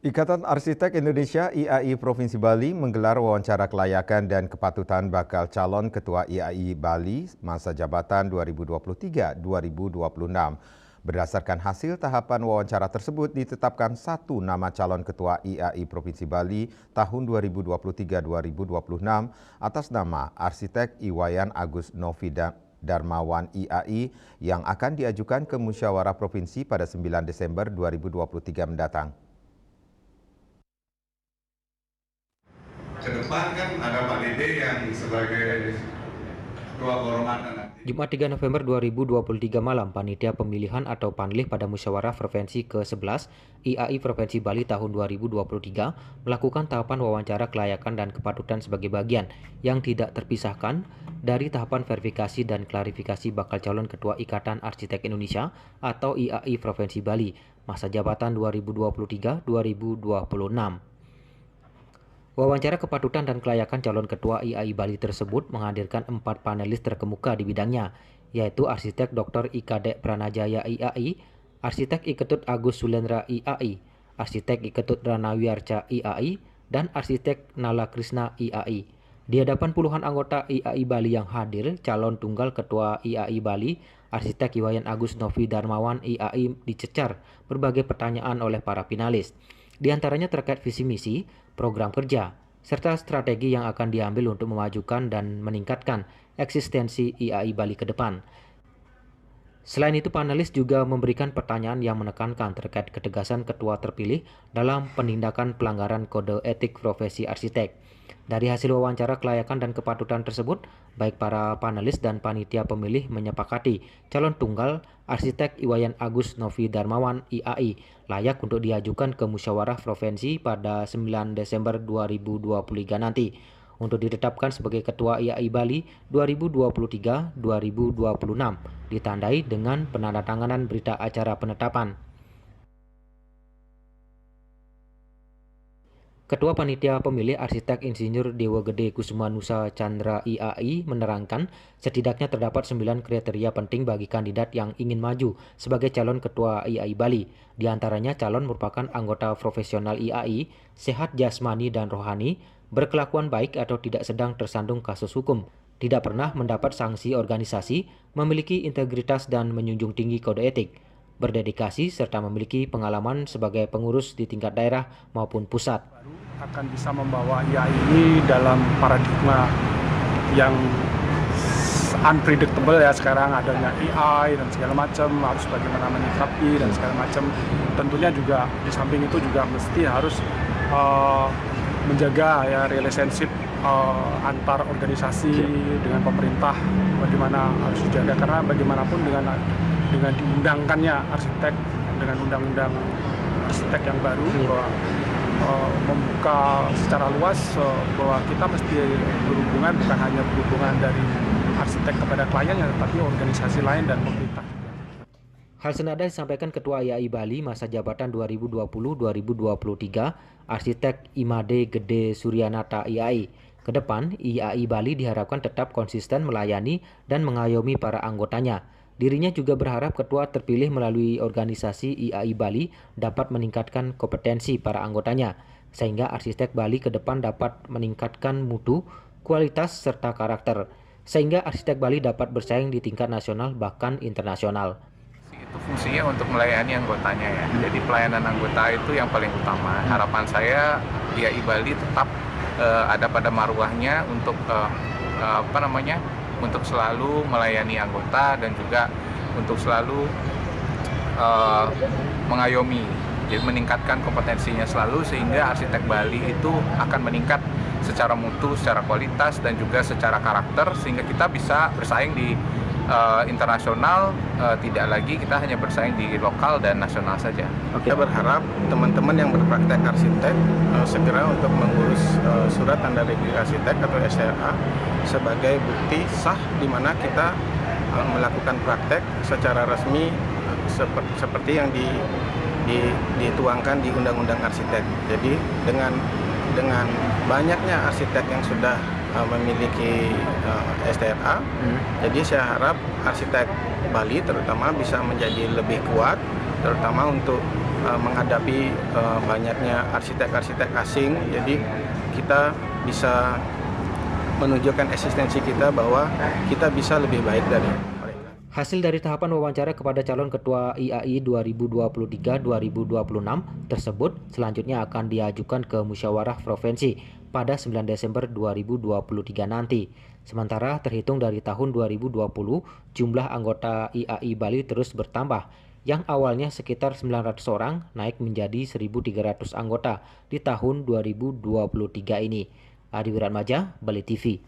Ikatan Arsitek Indonesia IAI Provinsi Bali menggelar wawancara kelayakan dan kepatutan bakal calon Ketua IAI Bali masa jabatan 2023-2026. Berdasarkan hasil tahapan wawancara tersebut ditetapkan satu nama calon Ketua IAI Provinsi Bali tahun 2023-2026 atas nama Arsitek Iwayan Agus Novi Darmawan IAI yang akan diajukan ke Musyawarah Provinsi pada 9 Desember 2023 mendatang. Ke depan kan ada Pak Dede yang sebagai ketua kehormatan nanti. Jumat 3 November 2023 malam, Panitia Pemilihan atau Panlih pada Musyawarah Provinsi ke-11 IAI Provinsi Bali tahun 2023 melakukan tahapan wawancara kelayakan dan kepatutan sebagai bagian yang tidak terpisahkan dari tahapan verifikasi dan klarifikasi bakal calon Ketua Ikatan Arsitek Indonesia atau IAI Provinsi Bali masa jabatan 2023-2026. Wawancara kepatutan dan kelayakan calon Ketua IAI Bali tersebut menghadirkan 4 panelis terkemuka di bidangnya, yaitu Arsitek Dr. Ikadek Pranajaya IAI, Arsitek Iketut Agus Sulendra IAI, Arsitek Iketut Ranawiarca IAI, dan Arsitek Nala Krishna IAI. Di hadapan puluhan anggota IAI Bali yang hadir, calon tunggal Ketua IAI Bali, Arsitek Iwayan Agus Novi Darmawan IAI dicecar berbagai pertanyaan oleh para finalis. Di antaranya terkait visi misi, program kerja, serta strategi yang akan diambil untuk memajukan dan meningkatkan eksistensi IAI Bali ke depan. Selain itu, panelis juga memberikan pertanyaan yang menekankan terkait ketegasan ketua terpilih dalam penindakan pelanggaran kode etik profesi arsitek. Dari hasil wawancara kelayakan dan kepatutan tersebut, baik para panelis dan panitia pemilih menyepakati calon tunggal Arsitek Iwayan Agus Novi Darmawan IAI layak untuk diajukan ke Musyawarah Provinsi pada 9 Desember 2023 nanti untuk ditetapkan sebagai Ketua IAI Bali 2023-2026, ditandai dengan penandatanganan berita acara penetapan. Ketua Panitia Pemilih Arsitek Insinyur Dewa Gede Kusumanusa Chandra IAI menerangkan setidaknya terdapat 9 kriteria penting bagi kandidat yang ingin maju sebagai calon Ketua IAI Bali. Di antaranya calon merupakan anggota profesional IAI, sehat jasmani dan rohani, berkelakuan baik atau tidak sedang tersandung kasus hukum, tidak pernah mendapat sanksi organisasi, memiliki integritas dan menjunjung tinggi kode etik, berdedikasi serta memiliki pengalaman sebagai pengurus di tingkat daerah maupun pusat. Akan bisa membawa IAI ini dalam paradigma yang unpredictable ya, sekarang adanya AI dan segala macam, harus bagaimana menyikapi dan segala macam. Tentunya juga di samping itu juga mesti harus menjaga ya relationship antar organisasi dengan pemerintah, bagaimana harus dijaga, karena bagaimanapun dengan diundangkannya arsitek dengan undang-undang arsitek yang baru membuka secara luas bahwa kita mesti berhubungan, bukan hanya berhubungan dari arsitek kepada kliennya, tetapi organisasi lain dan pemerintah. Hal senada disampaikan Ketua IAI Bali masa jabatan 2020-2023, Arsitek Imade Gede Suryanata IAI. Kedepan, IAI Bali diharapkan tetap konsisten melayani dan mengayomi para anggotanya. Dirinya juga berharap ketua terpilih melalui organisasi IAI Bali dapat meningkatkan kompetensi para anggotanya, sehingga arsitek Bali ke depan dapat meningkatkan mutu, kualitas, serta karakter, sehingga arsitek Bali dapat bersaing di tingkat nasional bahkan internasional. Itu fungsinya untuk melayani anggotanya ya, jadi pelayanan anggota itu yang paling utama. Harapan saya IAI Bali tetap ada pada marwahnya untuk untuk selalu melayani anggota dan juga untuk selalu mengayomi, jadi meningkatkan kompetensinya selalu, sehingga arsitek Bali itu akan meningkat secara mutu, secara kualitas dan juga secara karakter, sehingga kita bisa bersaing di internasional, tidak lagi kita hanya bersaing di lokal dan nasional saja. Kita berharap teman-teman yang berpraktek arsitek segera untuk mengurus surat tanda registrasi arsitek atau STRA sebagai bukti sah di mana kita melakukan praktek secara resmi seperti yang dituangkan di Undang-Undang Arsitek. Jadi dengan banyaknya arsitek yang sudah memiliki STRA, jadi saya harap arsitek Bali terutama bisa menjadi lebih kuat, terutama untuk menghadapi banyaknya arsitek-arsitek asing. Jadi kita bisa menunjukkan eksistensi kita bahwa kita bisa lebih baik dari mereka. Hasil dari tahapan wawancara kepada calon ketua IAI 2023-2026 tersebut selanjutnya akan diajukan ke musyawarah provinsi pada 9 Desember 2023 nanti. Sementara terhitung dari tahun 2020, jumlah anggota IAI Bali terus bertambah. Yang awalnya sekitar 900 orang naik menjadi 1.300 anggota di tahun 2023 ini. Adi Wiratmaja, Bali TV.